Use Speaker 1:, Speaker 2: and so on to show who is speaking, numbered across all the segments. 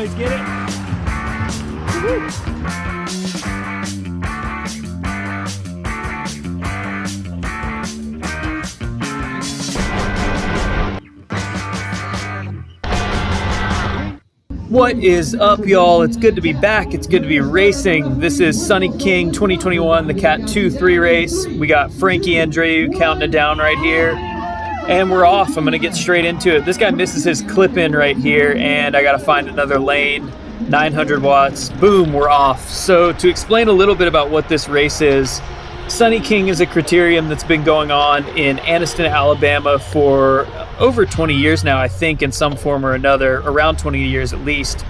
Speaker 1: boys, get it? What is up, y'all? It's good to be back. It's good to be racing. This is Sunny King 2021, the Cat 2-3 race. We got Frankie Andreu counting it down right here. And we're off. I'm going to get straight into it. This guy misses his clip-in right here, and I got to find another lane. 900 watts. Boom, we're off. So to explain a little bit about what this race is, Sunny King is a criterium that's been going on in Anniston, Alabama for over 20 years now, I think, in some form or another, around 20 years at least.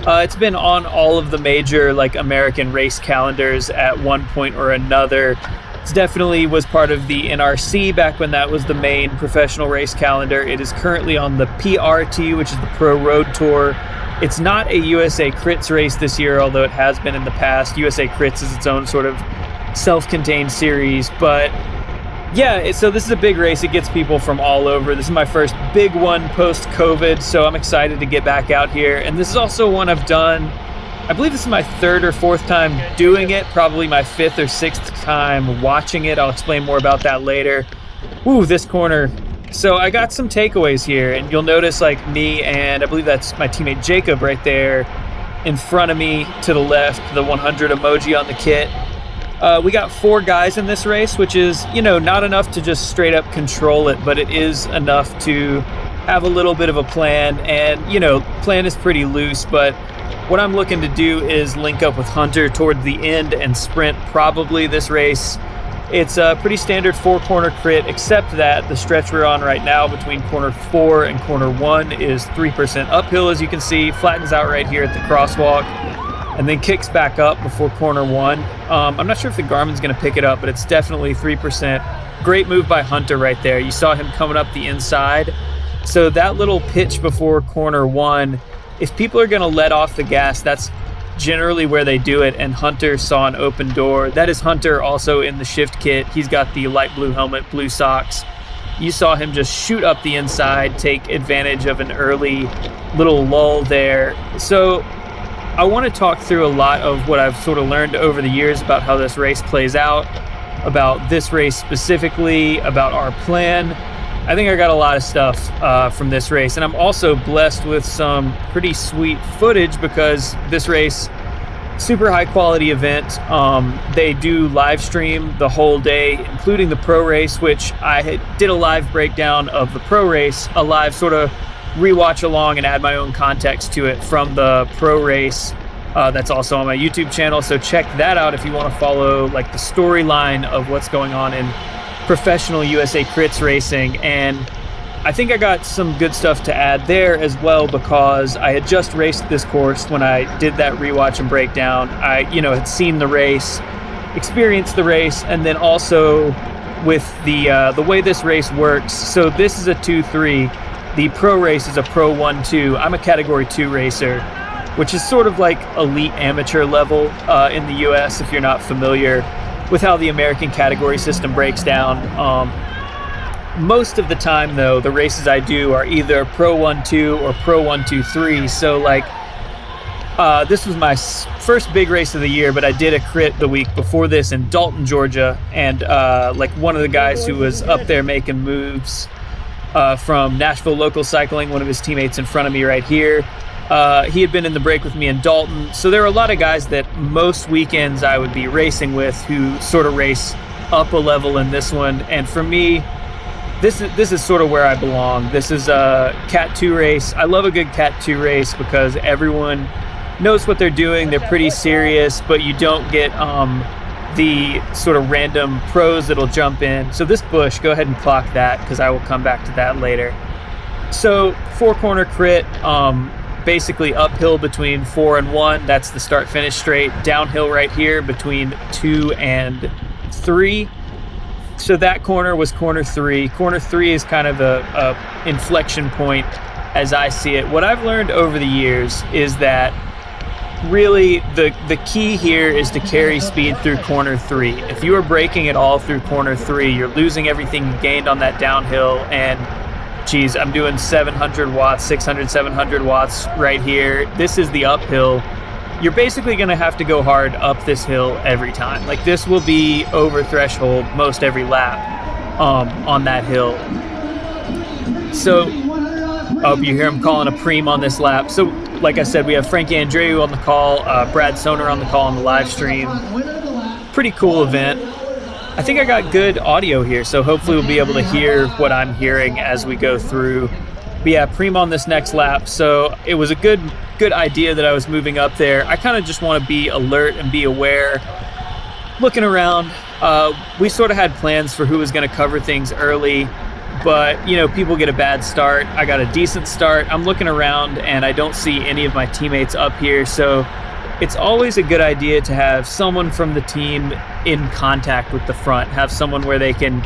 Speaker 1: It's been on all of the major American race calendars at one point or another. It definitely was part of the NRC back when that was the main professional race calendar. It is currently on the PRT, which is the Pro Road Tour. It's not a USA Crits race this year, although it has been in the past. USA Crits is its own sort of self-contained series, but yeah, so this is a big race. It gets people from all over. This is my first big one post-COVID, so I'm excited to get back out here. And this is also one I've done, I believe this is my third or fourth time doing it, probably my fifth or sixth time watching it. I'll explain more about that later. Ooh, this corner. So I got some takeaways here, and you'll notice me and I believe that's my teammate Jacob right there in front of me to the left, the 100 emoji on the kit. We got 4 guys in this race, which is, not enough to just straight up control it, but it is enough to have a little bit of a plan. And, plan is pretty loose, but what I'm looking to do is link up with Hunter toward the end and sprint probably this race. It's a pretty standard 4-corner crit, except that the stretch we're on right now between corner 4 and corner 1 is 3% uphill, as you can see, flattens out right here at the crosswalk, and then kicks back up before corner 1. I'm not sure if the Garmin's going to pick it up, but it's definitely 3%. Great move by Hunter right there. You saw him coming up the inside. So that little pitch before corner 1, if people are going to let off the gas, that's generally where they do it, and Hunter saw an open door. That is Hunter also in the shift kit. He's got the light blue helmet, blue socks. You saw him just shoot up the inside, take advantage of an early little lull there. So I want to talk through a lot of what I've sort of learned over the years about how this race plays out, about this race specifically, about our plan. I think I got a lot of stuff from this race, and I'm also blessed with some pretty sweet footage because this race, super high quality event. They do live stream the whole day, including the pro race, which I did a live breakdown of the pro race, a live sort of rewatch along and add my own context to it from the pro race. That's also on my YouTube channel, so check that out if you want to follow the storyline of what's going on in professional USA Crits racing. And I think I got some good stuff to add there as well, because I had just raced this course when I did that rewatch and breakdown. I had seen the race, experienced the race, and then also with the way this race works. So this is a 2-3. The pro race is a pro 1-2. I'm a category 2 racer, which is sort of like elite amateur level in the US if you're not familiar with how the American category system breaks down. Most of the time, though, the races I do are either Pro 1-2 or Pro 1-2-3. So, this was my first big race of the year, but I did a crit the week before this in Dalton, Georgia, and one of the guys who was up there making moves from Nashville Local Cycling, one of his teammates in front of me right here. He had been in the break with me in Dalton. So there are a lot of guys that most weekends I would be racing with who sort of race up a level in this one. And for me, this is sort of where I belong. This is a Cat 2 race. I love a good Cat 2 race because everyone knows what they're doing. They're pretty serious, but you don't get the sort of random pros that'll jump in. So this bush, go ahead and clock that because I will come back to that later. So 4-corner crit, basically uphill between 4 and 1. That's the start finish straight. Downhill right here between 2 and 3. So that corner was corner 3. Corner 3 is kind of a inflection point as I see it. What I've learned over the years is that really the key here is to carry speed through corner 3. If you are braking at all through corner 3, you're losing everything you gained on that downhill, and geez, I'm doing 700 watts, 600, 700 watts right here. This is the uphill. You're basically going to have to go hard up this hill every time. Like, this will be over threshold most every lap on that hill. So, oh, you hear him calling a preem on this lap. So, like I said, we have Frankie Andreu on the call, Brad Soner on the call on the live stream. Pretty cool event. I think I got good audio here, so hopefully we'll be able to hear what I'm hearing as we go through. But yeah, preem on this next lap. So it was a good idea that I was moving up there. I kind of just want to be alert and be aware. Looking around, we sort of had plans for who was going to cover things early, but you know, people get a bad start. I got a decent start. I'm looking around and I don't see any of my teammates up here, so it's always a good idea to have someone from the team in contact with the front, have someone where they can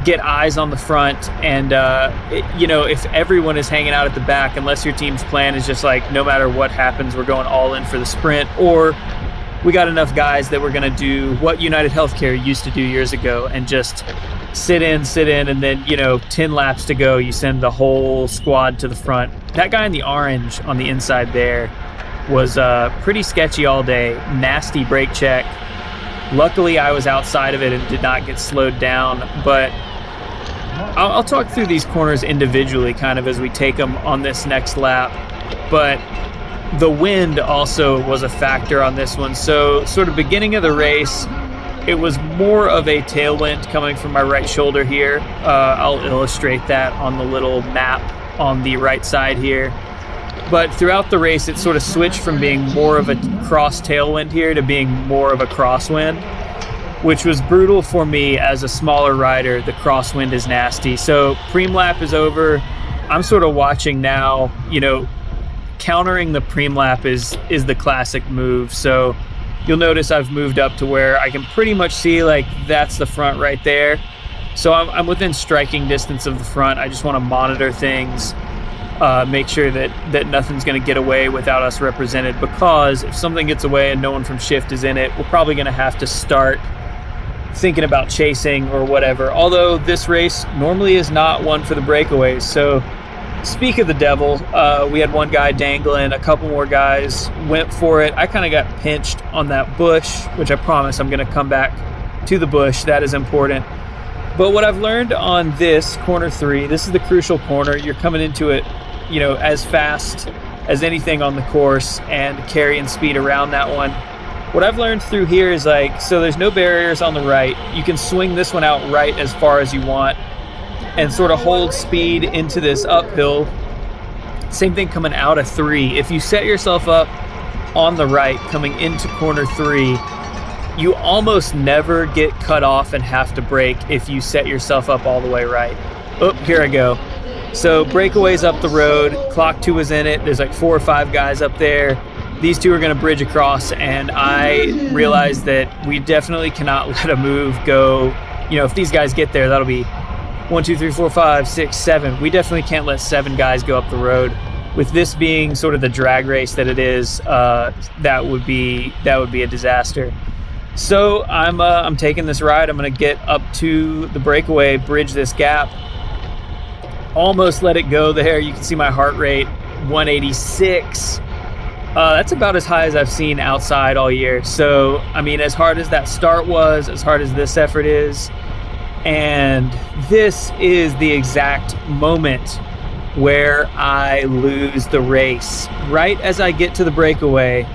Speaker 1: get eyes on the front. And, you know, if everyone is hanging out at the back, unless your team's plan is just like, no matter what happens, we're going all in for the sprint, or we got enough guys that we're going to do what United Healthcare used to do years ago and just sit in, and then, you know, 10 laps to go, you send the whole squad to the front. That guy in the orange on the inside there was pretty sketchy all day. Nasty brake check. Luckily, I was outside of it and did not get slowed down, but I'll talk through these corners individually kind of as we take them on this next lap. But the wind also was a factor on this one. So sort of beginning of the race, it was more of a tailwind coming from my right shoulder here. I'll illustrate that on the little map on the right side here. But throughout the race, it sort of switched from being more of a cross tailwind here to being more of a crosswind, which was brutal for me as a smaller rider. The crosswind is nasty. So preem lap is over. I'm sort of watching now, you know, countering the preem lap is the classic move. So you'll notice I've moved up to where I can pretty much see, like, that's the front right there. So I'm within striking distance of the front. I just want to monitor things. Make sure that nothing's going to get away without us represented, because if something gets away and no one from shift is in it, we're probably going to have to start thinking about chasing or whatever. Although this race normally is not one for the breakaways. So speak of the devil, we had one guy dangling, a couple more guys went for it. I kind of got pinched on that bush, which I promise I'm going to come back to the bush. That is important. But what I've learned on this corner 3, this is the crucial corner. You're coming into it, you know, as fast as anything on the course and carrying speed around that one. What I've learned through here is, like, so there's no barriers on the right. You can swing this one out right as far as you want and sort of hold speed into this uphill. Same thing coming out of 3. If you set yourself up on the right coming into corner 3, you almost never get cut off and have to brake if you set yourself up all the way right. Oh, here I go. So breakaways up the road, clock 2 is in it. There's like 4 or 5 guys up there. These 2 are gonna bridge across, and I realized that we definitely cannot let a move go. You know, if these guys get there, that'll be 1, 2, 3, 4, 5, 6, 7. We definitely can't let 7 guys go up the road. With this being sort of the drag race that it is, that would be a disaster. So I'm taking this ride. I'm going to get up to the breakaway, bridge this gap. Almost let it go there. You can see my heart rate, 186. That's about as high as I've seen outside all year. So, I mean, as hard as that start was, as hard as this effort is, and this is the exact moment where I lose the race. Right as I get to the breakaway,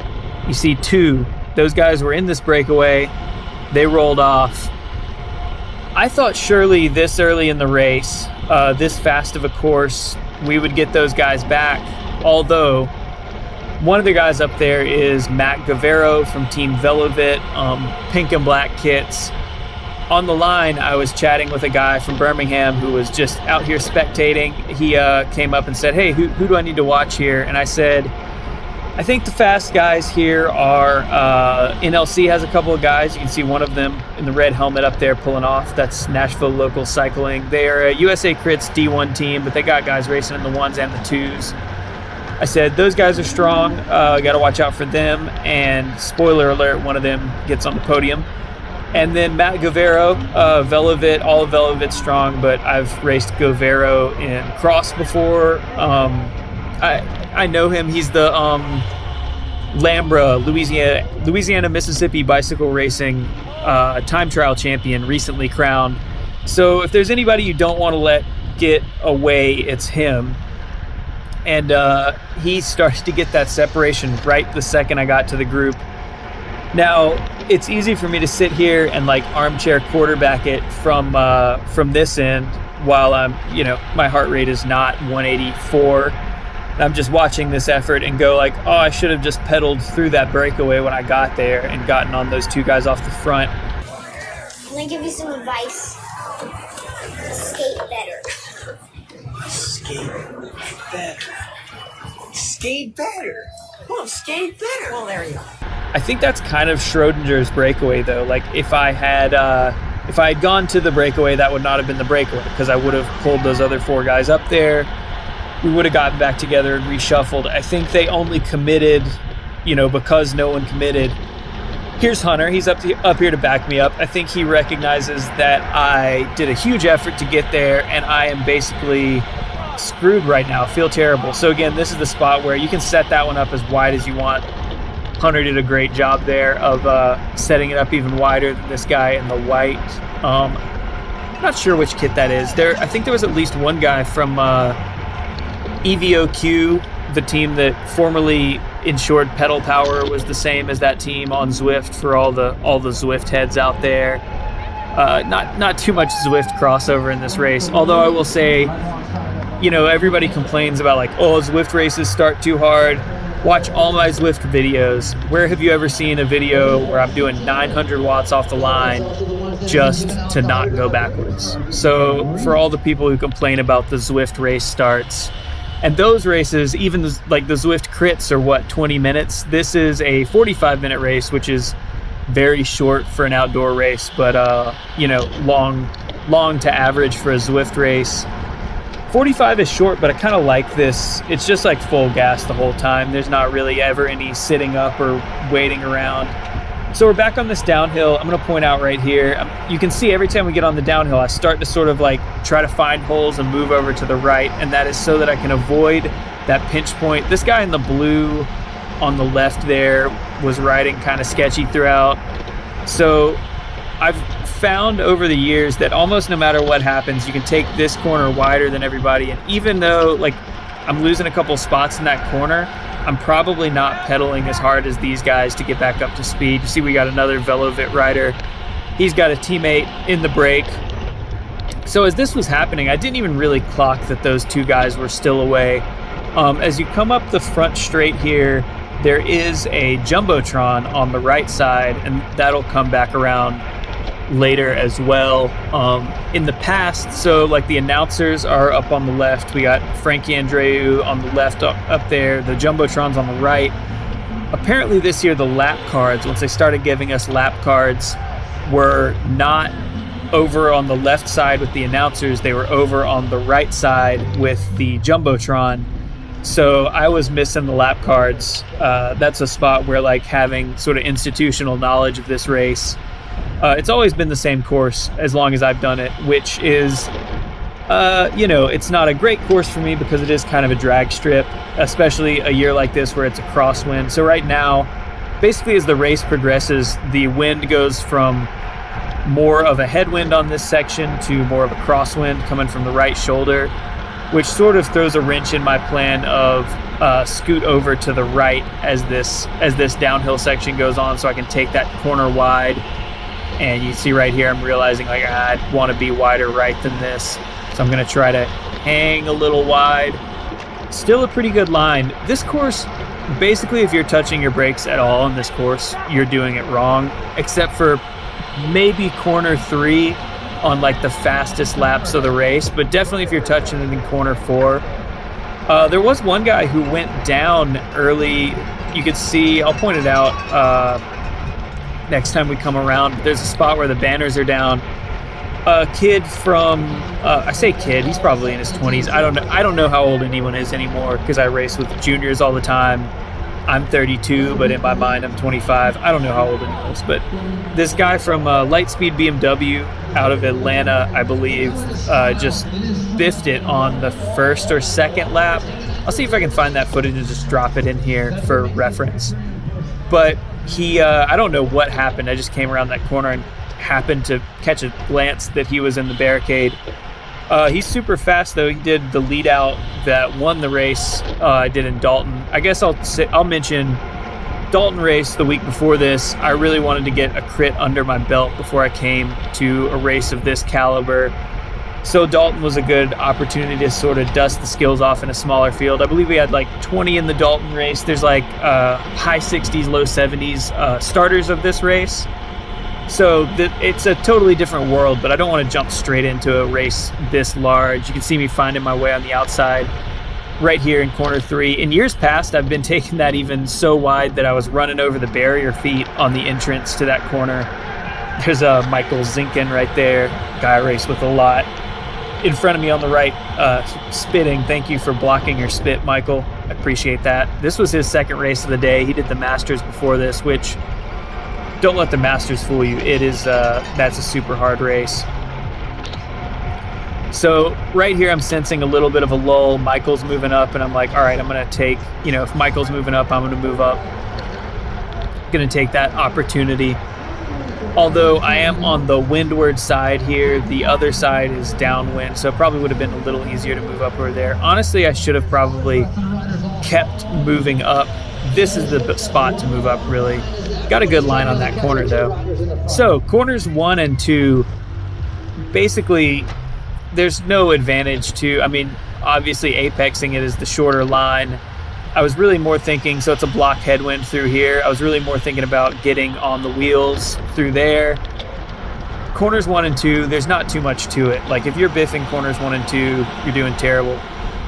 Speaker 1: you see 2. Those guys were in this breakaway. They rolled off. I thought surely this early in the race, this fast of a course, we would get those guys back. Although, one of the guys up there is Matt Guevara from Team Velovit, pink and black kits. On the line, I was chatting with a guy from Birmingham who was just out here spectating. He came up and said, hey, who do I need to watch here? And I said, I think the fast guys here are, NLC has a couple of guys. You can see one of them in the red helmet up there pulling off. That's Nashville Local Cycling. They are a USA Crits D1 team, but they got guys racing in the 1s and the 2s. I said, those guys are strong. Got to watch out for them. And spoiler alert, one of them gets on the podium. And then Matt Govero, Velovit, all of Velovit strong, but I've raced Govero in cross before. I know him. He's the Lambra, Louisiana, Mississippi bicycle racing time trial champion, recently crowned. So if there's anybody you don't want to let get away, it's him. And he started to get that separation right the second I got to the group. Now, it's easy for me to sit here and like armchair quarterback it from this end while I'm, my heart rate is not 184. I'm just watching this effort and go like, oh, I should have just pedaled through that breakaway when I got there and gotten on those two guys off the front.
Speaker 2: Can I give you some advice? Skate better.
Speaker 3: Skate better. Skate better. Well, skate better. Well, there you go.
Speaker 1: I think that's kind of Schrodinger's breakaway, though. Like if I had gone to the breakaway, that would not have been the breakaway because I would have pulled those other four guys up there. We would have gotten back together and reshuffled. I think they only committed, because no one committed. Here's Hunter. He's up here to back me up. I think he recognizes that I did a huge effort to get there, and I am basically screwed right now. I feel terrible. So again, this is the spot where you can set that one up as wide as you want. Hunter did a great job there of setting it up even wider than this guy in the white. I'm not sure which kit that is. I think there was at least one guy from EVOQ, the team that formerly ensured Pedal Power was the same as that team on Zwift for all the Zwift heads out there. Not too much Zwift crossover in this race, although I will say, everybody complains about like, oh, Zwift races start too hard. Watch all my Zwift videos. Where have you ever seen a video where I'm doing 900 watts off the line just to not go backwards? So for all the people who complain about the Zwift race starts, and those races, even like the Zwift crits are 20 minutes? This is a 45-minute race, which is very short for an outdoor race, but long to average for a Zwift race. 45 is short, but I kind of like this. It's just like full gas the whole time. There's not really ever any sitting up or waiting around. So we're back on this downhill. I'm going to point out right here. You can see every time we get on the downhill, I start to sort of like try to find holes and move over to the right. And that is so that I can avoid that pinch point. This guy in the blue on the left there was riding kind of sketchy throughout. So I've found over the years that almost no matter what happens, you can take this corner wider than everybody. And even though like I'm losing a couple spots in that corner, I'm probably not pedaling as hard as these guys to get back up to speed. You see we got another Velovit rider. He's got a teammate in the break. So as this was happening, I didn't even really clock that those two guys were still away. As you come up the front straight here, there is a Jumbotron on the right side, and that'll come back around later as well. In the past, so like the announcers are up on the left, we got Frankie Andreu on the left up there, the Jumbotron's on the right. Apparently this year the lap cards, once they started giving us lap cards, were not over on the left side with the announcers, they were over on the right side with the Jumbotron. So I was missing the lap cards. That's a spot where like having sort of institutional knowledge of this race, it's always been the same course as long as I've done it, which is, it's not a great course for me because it is kind of a drag strip, especially a year like this where it's a crosswind. So right now, basically as the race progresses, the wind goes from more of a headwind on this section to more of a crosswind coming from the right shoulder, which sort of throws a wrench in my plan of scoot over to the right as this downhill section goes on so I can take that corner wide. And you see right here, I'm realizing like I want to be wider right than this. So I'm going to try to hang a little wide. Still a pretty good line. This course, basically if you're touching your brakes at all in this course, you're doing it wrong, except for maybe corner 3 on like the fastest laps of the race, but definitely if you're touching it in corner 4. There was one guy who went down early. You could see, I'll point it out next time we come around. There's a spot where the banners are down. A kid from, I say kid, he's probably in his 20s. I don't know how old anyone is anymore because I race with juniors all the time. I'm 32, but in my mind I'm 25. I don't know how old he is, but this guy from Lightspeed BMW out of Atlanta, I believe, just biffed it on the first or second lap. I'll see if I can find that footage and just drop it in here for reference. But he, I don't know what happened. I just came around that corner and happened to catch a glance that he was in the barricade. He's super fast though. He did the lead out that won the race. I did in Dalton. I guess I'll mention Dalton race the week before this. I really wanted to get a crit under my belt before I came to a race of this caliber. So Dalton was a good opportunity to sort of dust the skills off in a smaller field. I believe we had like 20 in the Dalton race. There's like high 60s, low 70s starters of this race. So it's a totally different world, but I don't want to jump straight into a race this large. You can see me finding my way on the outside right here in corner 3. In years past, I've been taking that even so wide that I was running over the barrier feet on the entrance to that corner. There's a Michael Zinkin right there, guy I race with a lot. In front of me on the right, spitting. Thank you for blocking your spit, Michael. I appreciate that. This was his second race of the day. He did the Masters before this, which... don't let the Masters fool you. It is, that's a super hard race. So right here, I'm sensing a little bit of a lull. Michael's moving up, and I'm like, all right, I'm going to take, if Michael's moving up, I'm going to move up. Going to take that opportunity. Although I am on the windward side here, the other side is downwind, so it probably would have been a little easier to move up over there. Honestly, I should have probably kept moving up. This is the spot to move up, really. Got a good line on that corner, though. So, corners 1 and 2, basically, there's no advantage to, obviously apexing it is the shorter line. I was really more thinking, so it's a block headwind through here. I was really more thinking about getting on the wheels through there. Corners 1 and 2, there's not too much to it. Like, if you're biffing corners 1 and 2, you're doing terrible.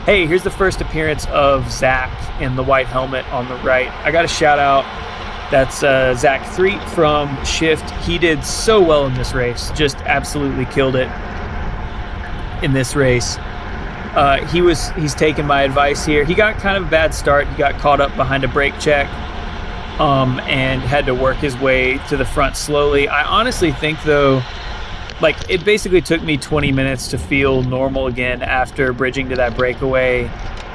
Speaker 1: Hey, here's the first appearance of Zach in the white helmet on the right. I got a shout out. That's Zach Threet from Shift. He did so well in this race. Just absolutely killed it in this race. He's taken my advice here. He got kind of a bad start. He got caught up behind a brake check and had to work his way to the front slowly. I honestly think, though, like, it basically took me 20 minutes to feel normal again after bridging to that breakaway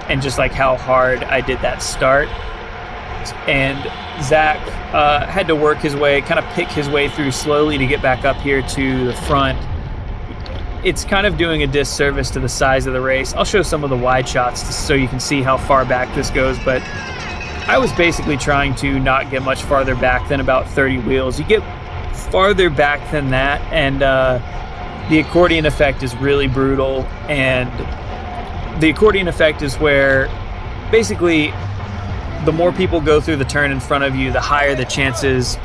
Speaker 1: and just like how hard I did that start. And Zach had to work his way, kind of pick his way through slowly to get back up here to the front. It's kind of doing a disservice to the size of the race. I'll show some of the wide shots so you can see how far back this goes, but I was basically trying to not get much farther back than about 30 wheels. You get farther back than that, and the accordion effect is really brutal. And the accordion effect is where basically the more people go through the turn in front of you, the higher the chances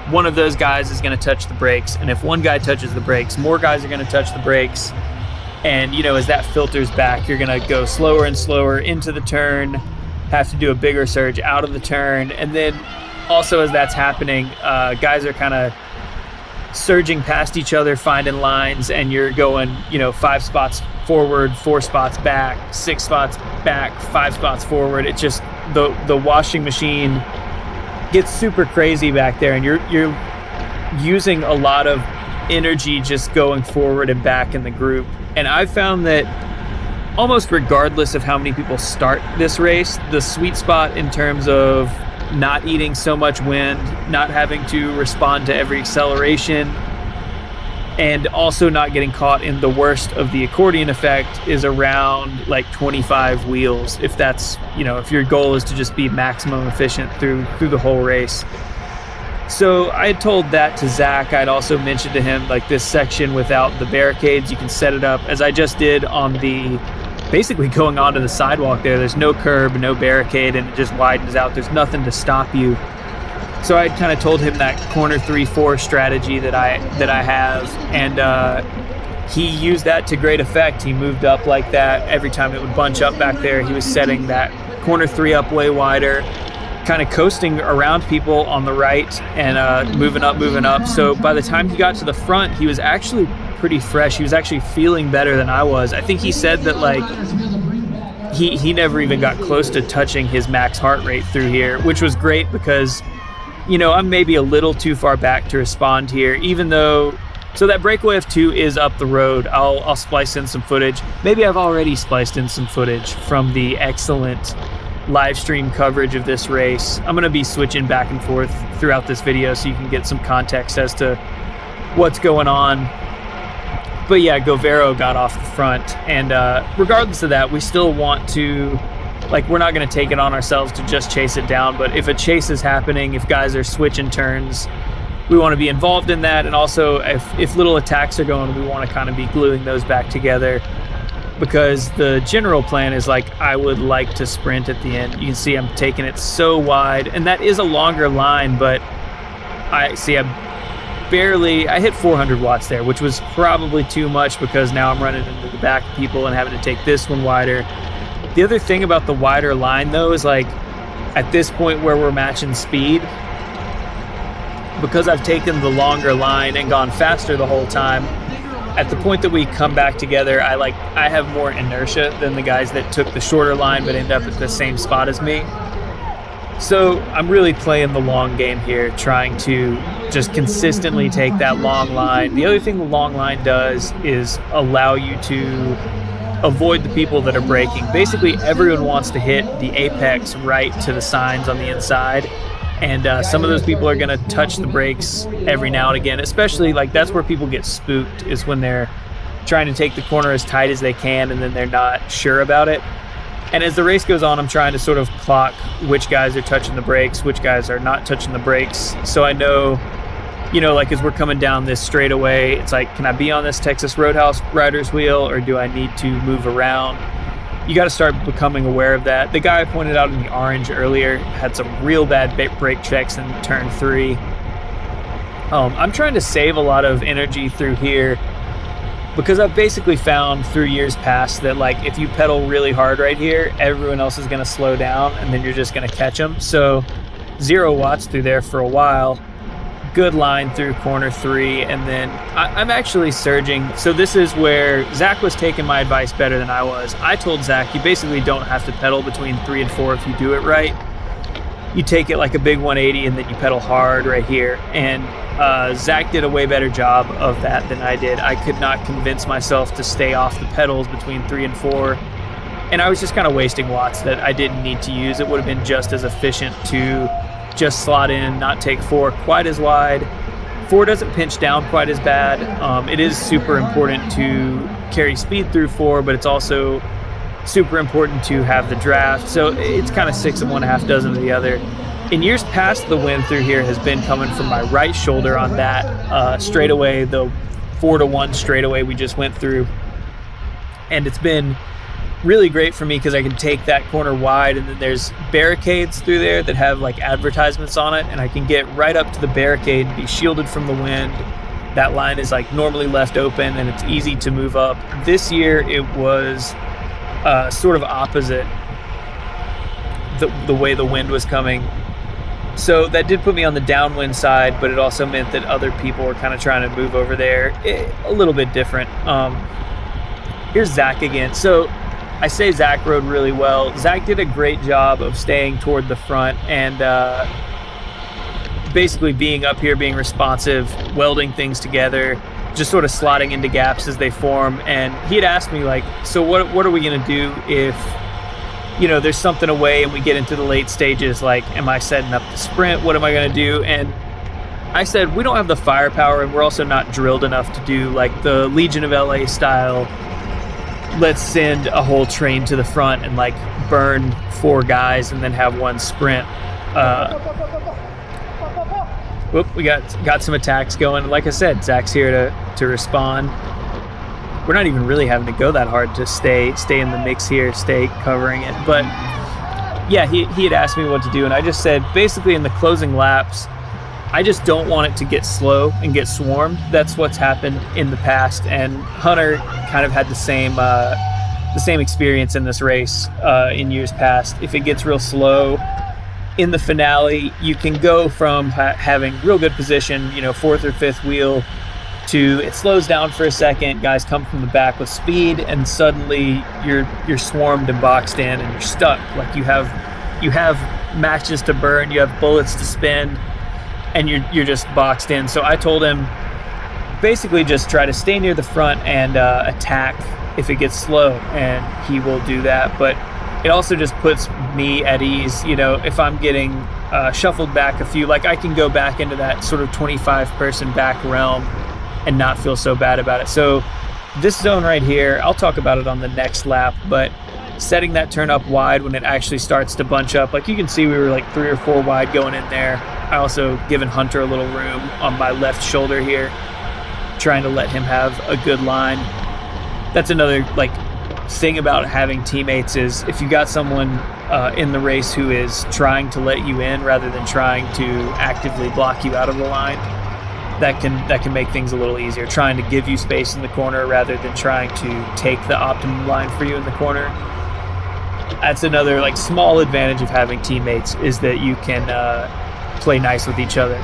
Speaker 1: one of those guys is going to touch the brakes. And if one guy touches the brakes, more guys are going to touch the brakes. And, as that filters back, you're going to go slower and slower into the turn, have to do a bigger surge out of the turn. And then also as that's happening, guys are kind of surging past each other, finding lines, and you're going, 5 spots forward, 4 spots back, 6 spots back, 5 spots forward. It's just the washing machine gets super crazy back there, and you're using a lot of energy just going forward and back in the group. And I've found that almost regardless of how many people start this race, the sweet spot in terms of not eating so much wind, not having to respond to every acceleration, and also not getting caught in the worst of the accordion effect is around like 25 wheels. If that's, if your goal is to just be maximum efficient through the whole race. So I had told that to Zach. I'd also mentioned to him, like, this section without the barricades, you can set it up as I just did on basically going onto the sidewalk there. There's no curb, no barricade, and it just widens out. There's nothing to stop you. So I kind of told him that corner 3-4 strategy that I have, and he used that to great effect. He moved up like that. Every time it would bunch up back there, he was setting that corner 3 up way wider, kind of coasting around people on the right and moving up. So by the time he got to the front, he was actually pretty fresh. He was actually feeling better than I was. I think he said that, like, he never even got close to touching his max heart rate through here, which was great because, you know, I'm maybe a little too far back to respond here, even though, so that breakaway of 2 is up the road. I'll splice in some footage. Maybe I've already spliced in some footage from the excellent live stream coverage of this race. I'm going to be switching back and forth throughout this video so you can get some context as to what's going on. But yeah, Govero got off the front, and regardless of that, we still want to, like, we're not going to take it on ourselves to just chase it down, but if a chase is happening, if guys are switching turns, we want to be involved in that. And also if little attacks are going, we want to kind of be gluing those back together, because the general plan is, like, I would like to sprint at the end. You can see I'm taking it so wide, and that is a longer line, but I hit 400 watts there, which was probably too much because now I'm running into the back of people and having to take this one wider. The other thing about the wider line, though, is, like, at this point where we're matching speed, because I've taken the longer line and gone faster the whole time, at the point that we come back together, I have more inertia than the guys that took the shorter line but end up at the same spot as me. So I'm really playing the long game here, trying to just consistently take that long line. The other thing the long line does is allow you to avoid the people that are braking. Basically, everyone wants to hit the apex right to the signs on the inside. And some of those people are going to touch the brakes every now and again, especially, like, that's where people get spooked, is when they're trying to take the corner as tight as they can and then they're not sure about it. And as the race goes on, I'm trying to sort of clock which guys are touching the brakes, which guys are not touching the brakes. So I know, you know, like, as we're coming down this straightaway, it's like, can I be on this Texas Roadhouse rider's wheel, or do I need to move around? You got to start becoming aware of that. The guy I pointed out in the orange earlier had some real bad brake checks in turn 3. I'm trying to save a lot of energy through here, because I've basically found through years past that, like, if you pedal really hard right here, everyone else is going to slow down and then you're just going to catch them. So 0 watts through there for a while. Good line through corner 3, and then I'm actually surging. So this is where Zach was taking my advice better than I was. I told Zach, you basically don't have to pedal between 3 and 4 if you do it right. You take it like a big 180 and then you pedal hard right here. And Zach did a way better job of that than I did. I could not convince myself to stay off the pedals between 3 and 4. And I was just kind of wasting watts that I didn't need to use. It would have been just as efficient to just slot in, not take 4 quite as wide. 4 doesn't pinch down quite as bad. It is super important to carry speed through 4, but it's also super important to have the draft. So it's kind of 6 of one, half dozen of the other. In years past, the wind through here has been coming from my right shoulder on that straightaway, the 4-to-1 straightaway we just went through. And it's been really great for me because I can take that corner wide, and then there's barricades through there that have, like, advertisements on it, and I can get right up to the barricade and be shielded from the wind. That line is, like, normally left open and it's easy to move up. This year it was sort of opposite the way the wind was coming. So that did put me on the downwind side, but it also meant that other people were kind of trying to move over there. A little bit different. Here's Zach again. So I say Zach rode really well. Zach did a great job of staying toward the front and basically being up here, being responsive, welding things together, just sort of slotting into gaps as they form. And he had asked me, like, so what are we going to do if, you know, there's something away and we get into the late stages? Like, am I setting up the sprint? What am I going to do? And I said, we don't have the firepower, and we're also not drilled enough to do, like, the Legion of LA style, let's send a whole train to the front and, like, burn 4 guys and then have 1 sprint. Whoop, we got some attacks going. Like I said, Zach's here to respond. We're not even really having to go that hard to stay in the mix here, stay covering it. But yeah, he had asked me what to do, and I just said, basically in the closing laps, I just don't want it to get slow and get swarmed. That's what's happened in the past, and Hunter kind of had the same experience in this race in years past. If it gets real slow in the finale, you can go from having real good position, you know, 4th or 5th wheel, to it slows down for a second, guys come from the back with speed, and suddenly you're swarmed and boxed in and you're stuck. Like you have matches to burn, you have bullets to spend, and you're just boxed in. So I told him basically just try to stay near the front and attack if it gets slow, and he will do that. But it also just puts me at ease, you know, if I'm getting shuffled back a few, like I can go back into that sort of 25 person back realm and not feel so bad about it. So this zone right here, I'll talk about it on the next lap, but setting that turn up wide when it actually starts to bunch up, like you can see we were like 3 or 4 wide going in there. I also given Hunter a little room on my left shoulder here, trying to let him have a good line. That's another like thing about having teammates is if you got someone in the race who is trying to let you in rather than trying to actively block you out of the line, that can make things a little easier. Trying to give you space in the corner rather than trying to take the optimum line for you in the corner. That's another like small advantage of having teammates, is that you can play nice with each other.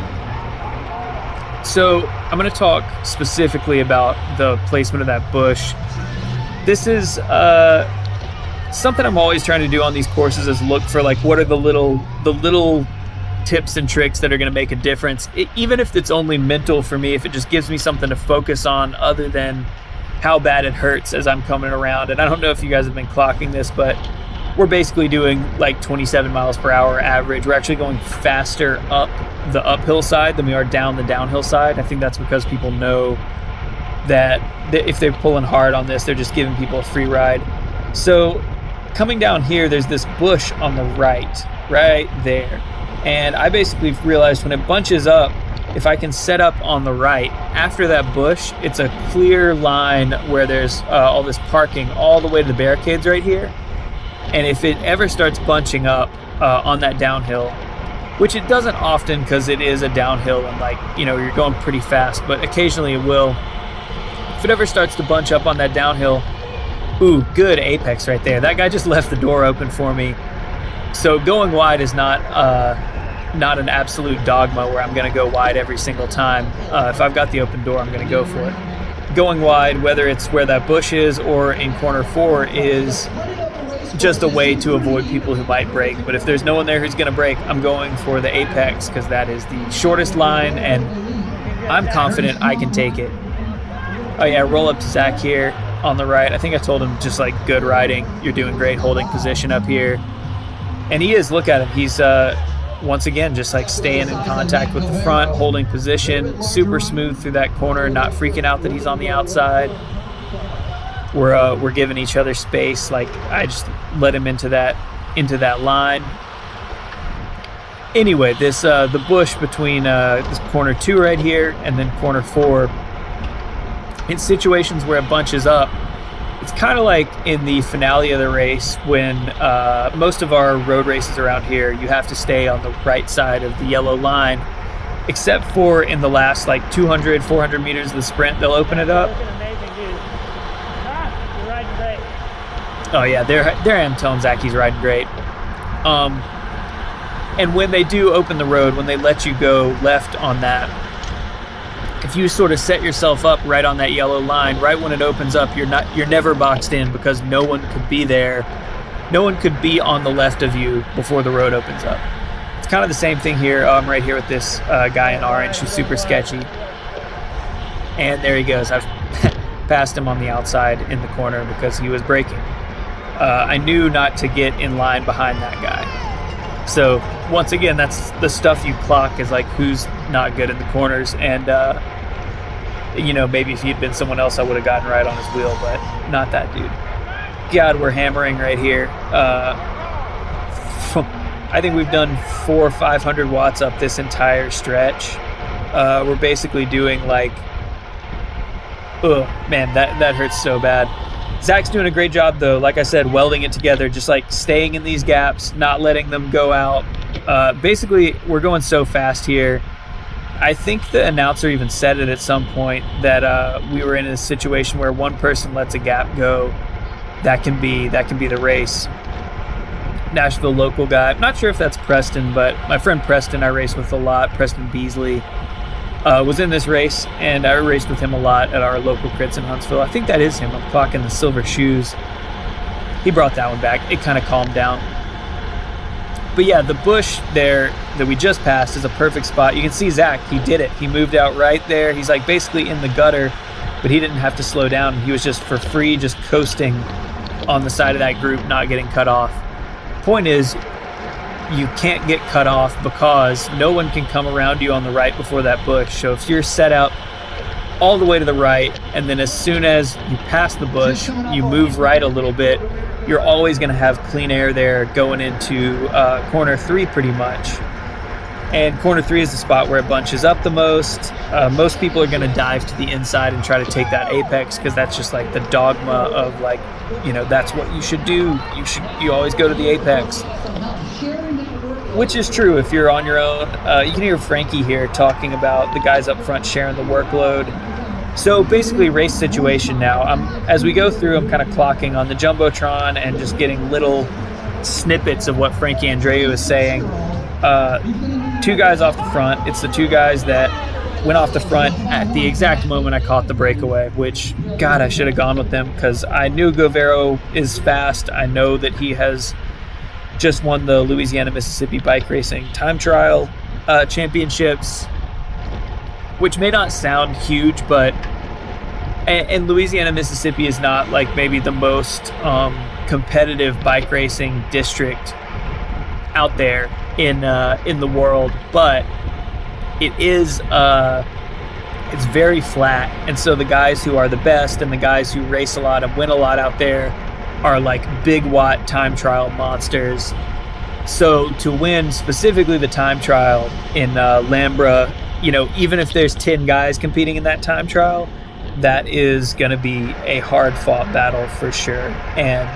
Speaker 1: So I'm going to talk specifically about the placement of that bush. This is something I'm always trying to do on these courses, is look for like what are the little tips and tricks that are going to make a difference, even if it's only mental for me, if it just gives me something to focus on other than how bad it hurts as I'm coming around. And I don't know if you guys have been clocking this, but we're basically doing like 27 miles per hour average. We're actually going faster up the uphill side than we are down the downhill side. I think that's because people know that if they're pulling hard on this, they're just giving people a free ride. So coming down here, there's this bush on the right there. And I basically realized when it bunches up, if I can set up on the right, after that bush, it's a clear line where there's all this parking all the way to the barricades right here. And if it ever starts bunching up on that downhill, which it doesn't often because it is a downhill and like, you know, you're going pretty fast, but occasionally it will. If it ever starts to bunch up on that downhill, ooh, good apex right there. That guy just left the door open for me. So going wide is not an absolute dogma where I'm going to go wide every single time. If I've got the open door, I'm going to go for it. Going wide, whether it's where that bush is or in corner 4, is just a way to avoid people who might break. But if there's no one there who's going to break, I'm going for the apex because that is the shortest line and I'm confident I can take it. Oh yeah, roll up to Zach here on the right. I think I told him just like good riding. You're doing great holding position up here. And he is, look at him. He's once again just like staying in contact with the front, holding position, super smooth through that corner, not freaking out that he's on the outside. We're giving each other space. Like I just let him into that line. Anyway, this the bush between this corner 2 right here and then corner 4, in situations where it bunches up, it's kind of like in the finale of the race when most of our road races around here, you have to stay on the right side of the yellow line, except for in the last like 200, 400 meters of the sprint, they'll open it up. Oh yeah, there I am telling Zach he's riding great. And when they do open the road, when they let you go left on that, if you sort of set yourself up right on that yellow line, right when it opens up, you're never boxed in because no one could be there. No one could be on the left of you before the road opens up. It's kind of the same thing here. I'm right here with this guy in orange who's super sketchy. And there he goes. I've passed him on the outside in the corner because he was braking. I knew not to get in line behind that guy. So once again, that's the stuff you clock, is like who's not good in the corners. And you know, maybe if he'd been someone else, I would have gotten right on his wheel, but not that dude. God, we're hammering right here. I think we've done 400 or 500 watts up this entire stretch. We're basically doing like, oh man, that hurts so bad. Zach's doing a great job though, like I said, welding it together, just like staying in these gaps, not letting them go out. Basically, we're going so fast here. I think the announcer even said it at some point that we were in a situation where one person lets a gap go, that can be the race. Nashville local guy, I'm not sure if that's Preston, but my friend Preston I race with a lot, Preston Beasley. was in this race, and I raced with him a lot at our local crits in Huntsville. I think that is him. I'm clocking the silver shoes. He brought that one back. It kind of calmed down. But yeah, the bush there that we just passed is a perfect spot. You can see Zach, he did it. He moved out right there. He's like basically in the gutter, but he didn't have to slow down. He was just for free, just coasting on the side of that group, not getting cut off. Point is, you can't get cut off because no one can come around you on the right before that bush. So if you're set out all the way to the right, and then as soon as you pass the bush, you move right a little bit, you're always going to have clean air there going into corner 3 pretty much. And corner 3 is the spot where it bunches up the most. Most people are going to dive to the inside and try to take that apex because that's just like the dogma of like, you know, that's what you should do. You always go to the apex. Which is true if you're on your own. You can hear Frankie here talking about the guys up front sharing the workload. So basically race situation now. As we go through, I'm kind of clocking on the Jumbotron and just getting little snippets of what Frankie Andreu is saying. 2 guys off the front. It's the 2 guys that went off the front at the exact moment I caught the breakaway, which, God, I should have gone with them because I knew Govero is fast. I know that he has just won the Louisiana Mississippi Bike Racing Time Trial Championships, which may not sound huge, but and Louisiana Mississippi is not like maybe the most competitive bike racing district out there in the world, but it is it's very flat, and so the guys who are the best and the guys who race a lot and win a lot out there are like big watt time trial monsters. So to win specifically the time trial in Lambra, you know, even if there's 10 guys competing in that time trial, that is going to be a hard fought battle for sure. And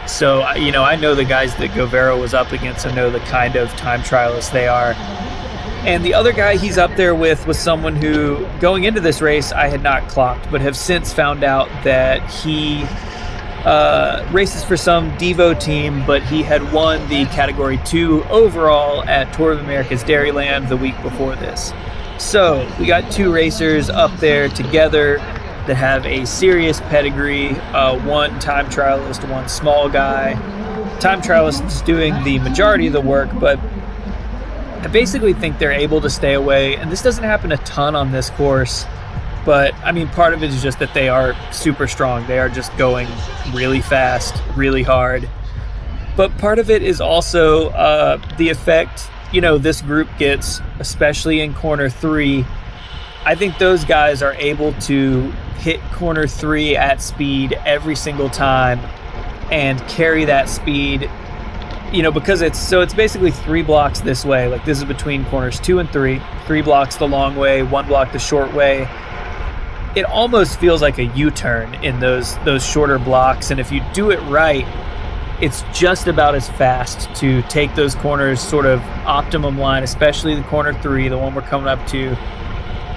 Speaker 1: so, you know, I know the guys that Govero was up against. I know the kind of time trialists they are. And the other guy he's up there with was someone who, going into this race, I had not clocked, but have since found out that he races for some Devo team, but he had won the Category 2 overall at Tour of America's Dairyland the week before this. So we got 2 racers up there together that have a serious pedigree, one time trialist, one small guy. Time trialist is doing the majority of the work, but I basically think they're able to stay away, and this doesn't happen a ton on this course, but I mean, part of it is just that they are super strong. They are just going really fast, really hard. But part of it is also the effect, you know, this group gets, especially in corner 3. I think those guys are able to hit corner 3 at speed every single time and carry that speed, you know, because it's basically 3 blocks this way. Like this is between corners 2 and 3 blocks the long way, 1 block the short way. It almost feels like a U-turn in those shorter blocks, and if you do it right, it's just about as fast to take those corners sort of optimum line, especially the corner 3, the one we're coming up to.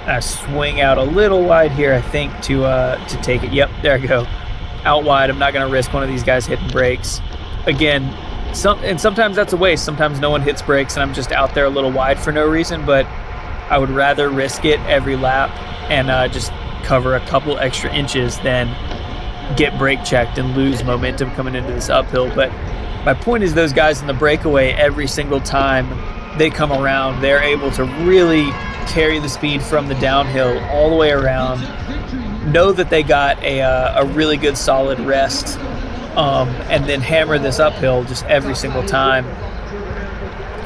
Speaker 1: I swing out a little wide here, I think, to take it. Yep, there I go. Out wide. I'm not going to risk one of these guys hitting brakes. Again, and sometimes that's a waste. Sometimes no one hits brakes and I'm just out there a little wide for no reason, but I would rather risk it every lap and just cover a couple extra inches than get brake checked and lose momentum coming into this uphill. But my point is, those guys in the breakaway, every single time they come around, they're able to really carry the speed from the downhill all the way around, know that they got a really good solid rest, and then hammer this uphill just every single time.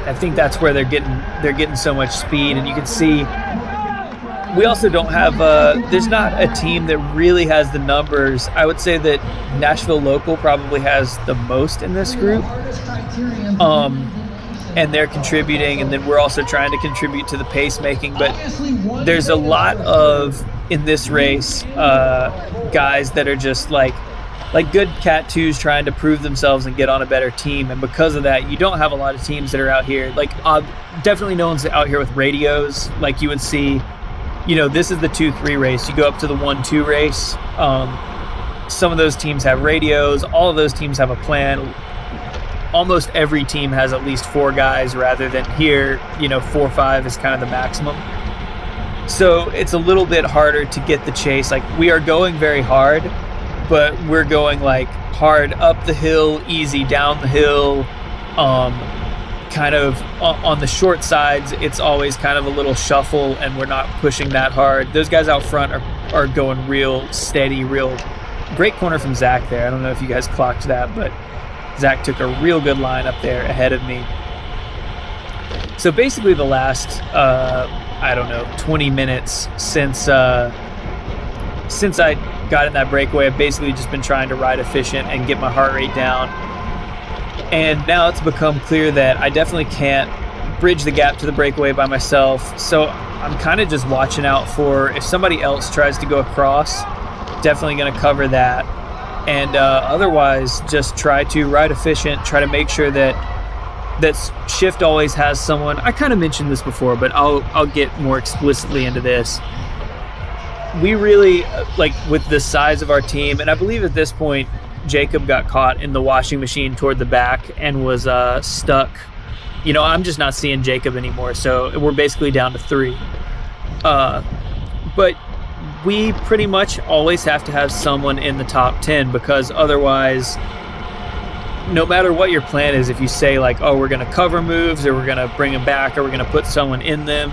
Speaker 1: I think that's where they're getting so much speed. And you can see we also don't have there's not a team that really has the numbers. I would say that Nashville Local probably has the most in this group, and they're contributing, and then we're also trying to contribute to the pace making. But there's a lot of, in this race, guys that are just like good Cat 2s trying to prove themselves and get on a better team. And because of that, you don't have a lot of teams that are out here. Like, definitely no one's out here with radios like you would see. You know, this is the 2-3 race. You go up to the 1-2 race. Some of those teams have radios. All of those teams have a plan. Almost every team has at least 4 guys, rather than here, you know, 4 or 5 is kind of the maximum. So it's a little bit harder to get the chase. Like, we are going very hard, but we're going like hard up the hill, easy down the hill, kind of on the short sides. It's always kind of a little shuffle, and we're not pushing that hard. Those guys out front are going real steady, real great corner from Zach there. I don't know if you guys clocked that, but Zach took a real good line up there ahead of me. So basically the last, 20 minutes since I got in that breakaway, I've basically just been trying to ride efficient and get my heart rate down. And now it's become clear that I definitely can't bridge the gap to the breakaway by myself. So I'm kind of just watching out for if somebody else tries to go across, definitely going to cover that. And otherwise, just try to ride efficient, try to make sure that shift always has someone. I kind of mentioned this before, but I'll get more explicitly into this. We really, like, with the size of our team, and I believe at this point, Jacob got caught in the washing machine toward the back and was stuck. You know, I'm just not seeing Jacob anymore, so we're basically down to 3. But we pretty much always have to have someone in the top 10, because otherwise, no matter what your plan is, if you say like, oh, we're going to cover moves, or we're going to bring them back, or we're going to put someone in them,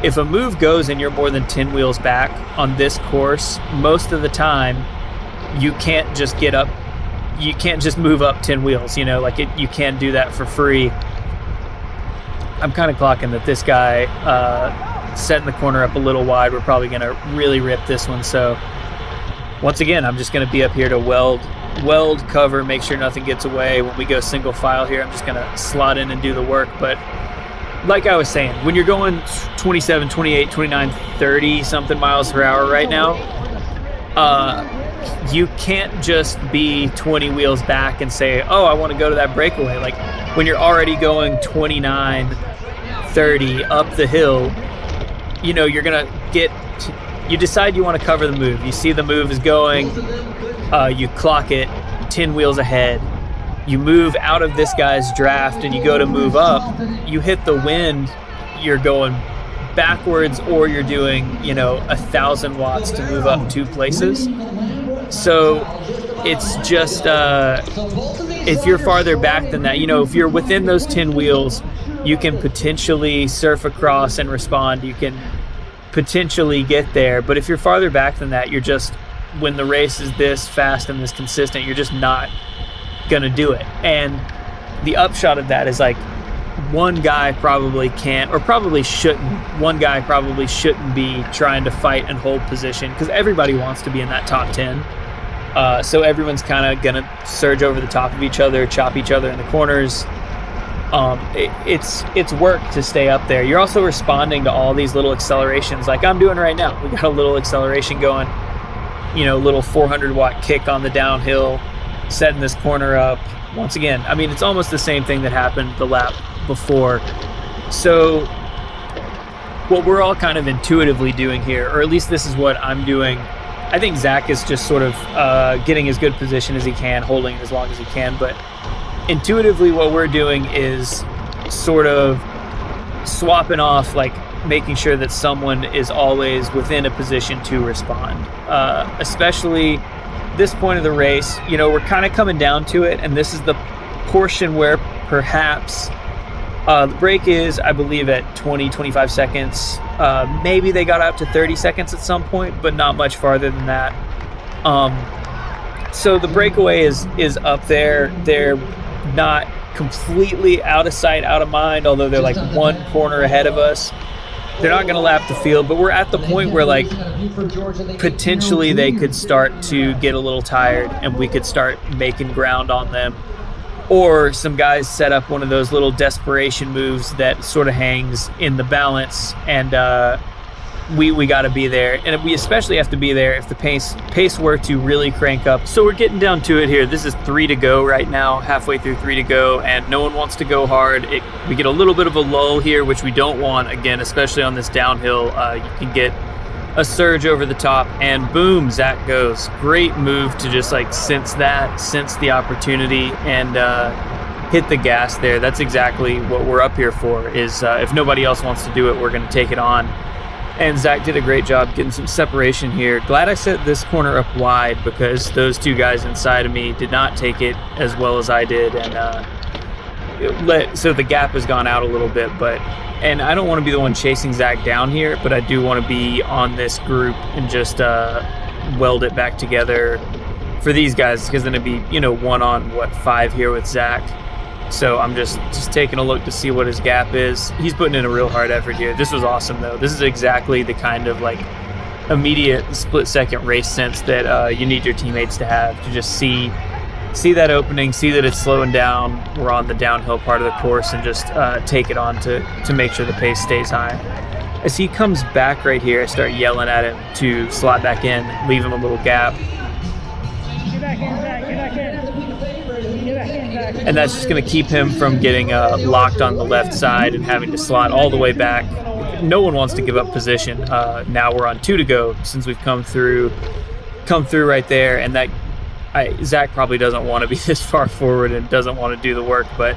Speaker 1: if a move goes and you're more than 10 wheels back on this course, most of the time you can't just get up, you can't just move up 10 wheels, you know, like you can't do that for free. I'm kind of clocking that this guy setting the corner up a little wide. We're probably going to really rip this one. So once again, I'm just going to be up here to weld cover, make sure nothing gets away. When we go single file here, I'm just going to slot in and do the work. But like I was saying, when you're going 27, 28, 29, 30 something miles per hour right now, you can't just be 20 wheels back and say, oh, I want to go to that breakaway. Like, when you're already going 29, 30 up the hill, you know, you're going to you decide you want to cover the move. You see the move is going, you clock it 10 wheels ahead. You move out of this guy's draft and you go to move up. You hit the wind, you're going backwards, or you're doing, you know, 1,000 watts to move up 2 places. So it's just, if you're farther back than that, you know, if you're within those 10 wheels, you can potentially surf across and respond. You can potentially get there. But if you're farther back than that, you're just, when the race is this fast and this consistent, you're just not going to do it. And the upshot of that is, like, one guy probably can't, or probably shouldn't, one guy probably shouldn't be trying to fight and hold position, because everybody wants to be in that top 10. So everyone's kind of going to surge over the top of each other, chop each other in the corners. It's work to stay up there. You're also responding to all these little accelerations like I'm doing right now. We got a little acceleration going, you know, little 400 watt kick on the downhill, setting this corner up. Once again, I mean, it's almost the same thing that happened the lap before. So what we're all kind of intuitively doing here, or at least this is what I'm doing. I think Zach is just sort of getting as good position as he can, holding it as long as he can, but intuitively what we're doing is sort of swapping off, like making sure that someone is always within a position to respond. Especially this point of the race, you know, we're kind of coming down to it, and this is the portion where perhaps the break is, I believe, at 25 seconds. Maybe they got up to 30 seconds at some point, but not much farther than that. So the breakaway is up there. They're not completely out of sight, out of mind, although they're like one corner ahead of us. They're not going to lap the field, but we're at the point where, like, potentially they could start to get a little tired and we could start making ground on them. Or some guys set up one of those little desperation moves that sort of hangs in the balance, and we got to be there. And we especially have to be there if the pace were to really crank up. So we're getting down to it here. This is 3 to go right now, halfway through 3 to go, and no one wants to go hard. We get a little bit of a lull here, which we don't want, again, especially on this downhill. You can get a surge over the top, and boom, Zach goes. Great move to just like sense the opportunity and hit the gas there. That's exactly what we're up here for, is if nobody else wants to do it, we're going to take it on. And Zach did a great job getting some separation here. Glad I set this corner up wide because those two guys inside of me did not take it as well as I did, and so the gap has gone out a little bit. And I don't want to be the one chasing Zach down here, but I do want to be on this group and just weld it back together for these guys, because then it'd be, you know, 1 on 5 here with Zach. So I'm just taking a look to see what his gap is. He's putting in a real hard effort here. This was awesome, though. This is exactly the kind of like immediate split-second race sense that you need your teammates to have, to just see that opening, see that it's slowing down. We're on the downhill part of the course, and just take it on to make sure the pace stays high. As he comes back right here, I start yelling at him to slot back in, leave him a little gap.
Speaker 4: Get back in, Zach. Get back in. Get back in, Zach.
Speaker 1: And that's just going to keep him from getting locked on the left side and having to slot all the way back. No one wants to give up position. Now we're on 2 to go since we've come through right there, and Zach probably doesn't want to be this far forward and doesn't want to do the work, but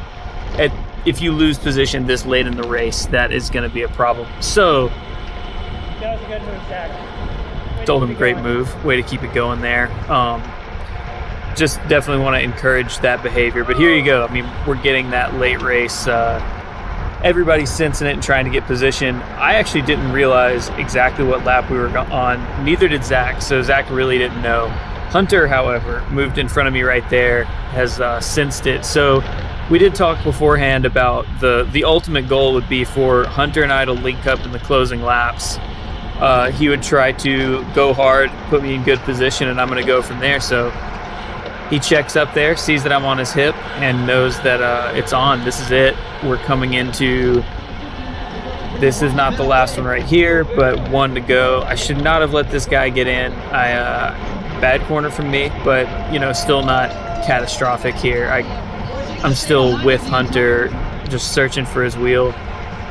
Speaker 1: if you lose position this late in the race, that is going to be a problem. So
Speaker 4: That was a good move, Zach.
Speaker 1: told him great move, way to keep it going there. Just definitely want to encourage that behavior. But here you go. I mean, we're getting that late race. Everybody's sensing it and trying to get position. I actually didn't realize exactly what lap we were on. Neither did Zach, so Zach really didn't know. Hunter, however, moved in front of me right there, has sensed it. So we did talk beforehand about the ultimate goal would be for Hunter and I to link up in the closing laps. He would try to go hard, put me in good position, and I'm going to go from there. So he checks up there, sees that I'm on his hip, and knows that it's on. This is it. We're coming into, this is not the last one right here, but 1 to go. I should not have let this guy get in. Bad corner from me, but you know, still not catastrophic here. I'm still with Hunter, just searching for his wheel,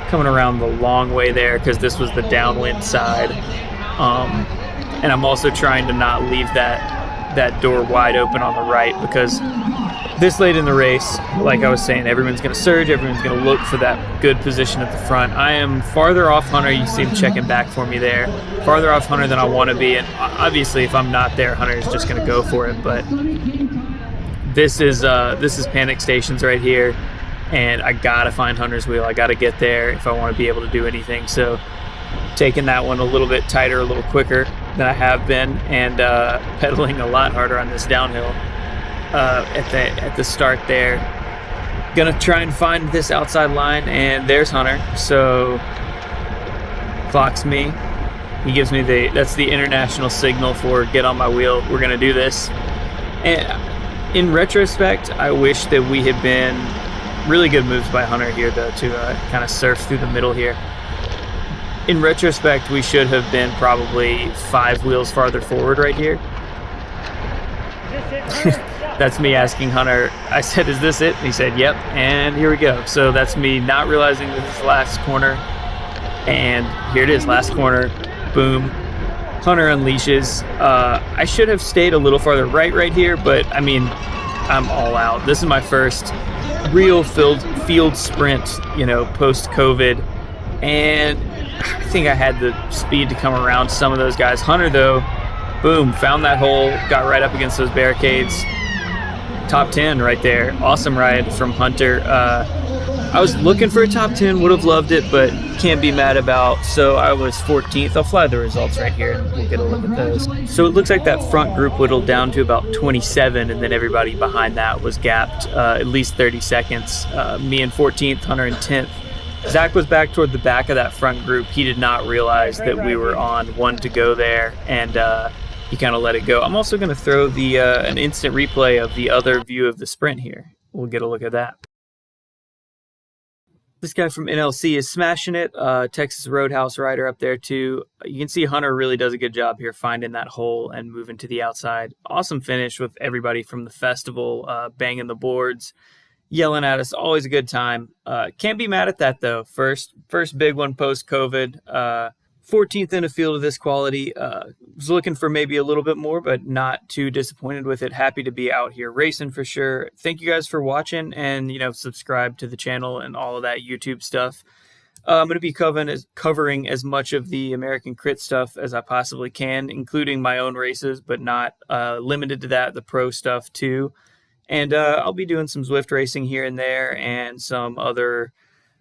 Speaker 1: coming around the long way there because this was the downwind side. And I'm also trying to not leave that door wide open on the right, because this late in the race, like I was saying, everyone's going to surge, everyone's going to look for that good position at the front. I am farther off Hunter. You see him checking back for me there. Farther off Hunter than I want to be, and obviously if I'm not there, Hunter is just going to go for it. But this is panic stations right here, and I got to find Hunter's wheel. I got to get there if I want to be able to do anything. So taking that one a little bit tighter, a little quicker than I have been, and pedaling a lot harder on this downhill at the start there. Gonna try and find this outside line, and there's Hunter. So clocks me. He gives me that's the international signal for get on my wheel. We're gonna do this. And in retrospect, I wish that we had been really good moves by Hunter here, though, to kind of surf through the middle here. In retrospect, we should have been probably 5 wheels farther forward right here. That's me asking Hunter. I said, is this it? And he said, yep. And here we go. So that's me not realizing this is the last corner. And here it is, last corner. Boom. Hunter unleashes. I should have stayed a little farther right here, but I mean, I'm all out. This is my first real field sprint, you know, post-COVID. And I think I had the speed to come around some of those guys. Hunter, though, boom, found that hole, got right up against those barricades. Top 10 right there. Awesome ride from Hunter. I was looking for a top 10, would have loved it, but can't be mad about. So I was 14th. I'll fly the results right here and we'll get a look at those. So it looks like that front group whittled down to about 27, and then everybody behind that was gapped at least 30 seconds. Me in 14th, Hunter in 10th. Zach was back toward the back of that front group. He did not realize that we were on 1 to go there, and he kind of let it go. I'm also going to throw an instant replay of the other view of the sprint here. We'll get a look at that. This guy from NLC is smashing it. Texas Roadhouse rider up there too. You can see Hunter really does a good job here finding that hole and moving to the outside. Awesome finish with everybody from the festival banging the boards, yelling at us. Always a good time. Can't be mad at that though. First big one post-COVID. 14th in a field of this quality. Was looking for maybe a little bit more, but not too disappointed with it. Happy to be out here racing for sure. Thank you guys for watching, and subscribe to the channel and all of that YouTube stuff. I'm going to be covering as much of the American Crit stuff as I possibly can, including my own races, but not limited to that, the pro stuff too. And I'll be doing some Zwift racing here and there and some other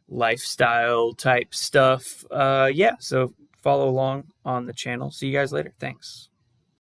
Speaker 1: lifestyle type stuff. Yeah, so follow along on the channel. See you guys later. Thanks.